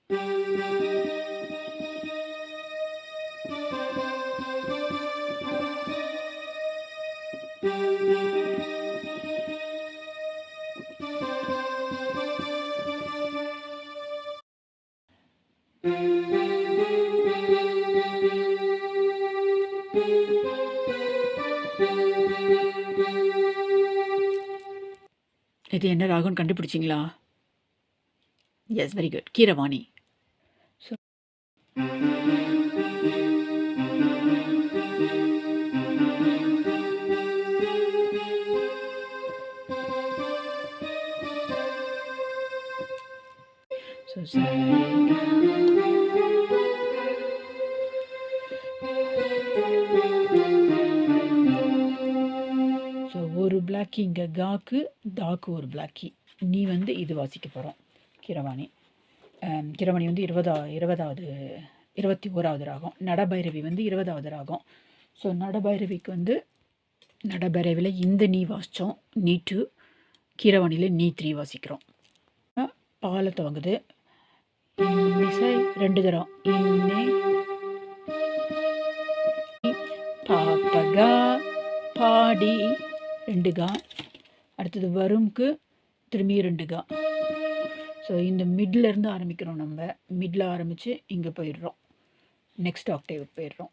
இது என்ன ராகம்னு கண்டுபிடிச்சிங்களா? Yes, very good. Keeravani. So so so ஒரு பிளாக்கி இங்கே காக்கு, தாக்கு ஒரு பிளாக்கி. நீ வந்து இது வாசிக்க போகிறோம். கீரவாணி. கீரவாணி வந்து 21வது ராகம். நடபைரவி வந்து 20வது ராகம். ஸோ நடபைரவிக்கு வந்து நடபைரவியில் இந்த நீ வாசித்தோம், நீ 2. கீரவாணியில் நீ 3 வாசிக்கிறோம். பால துவங்குது. இன்னிசை 2 தரம். இன்னே பாப்பகா பாடி 2 கா. அடுத்தது வரும்க்கு திரும்பி 2 கா. ஸோ இந்த மிட்லேருந்து ஆரம்பிக்கிறோம். நம்ம மிடில் ஆரம்பித்து இங்கே போயிடுறோம், நெக்ஸ்ட் ஆக்டேவுக்கு போயிடுறோம்.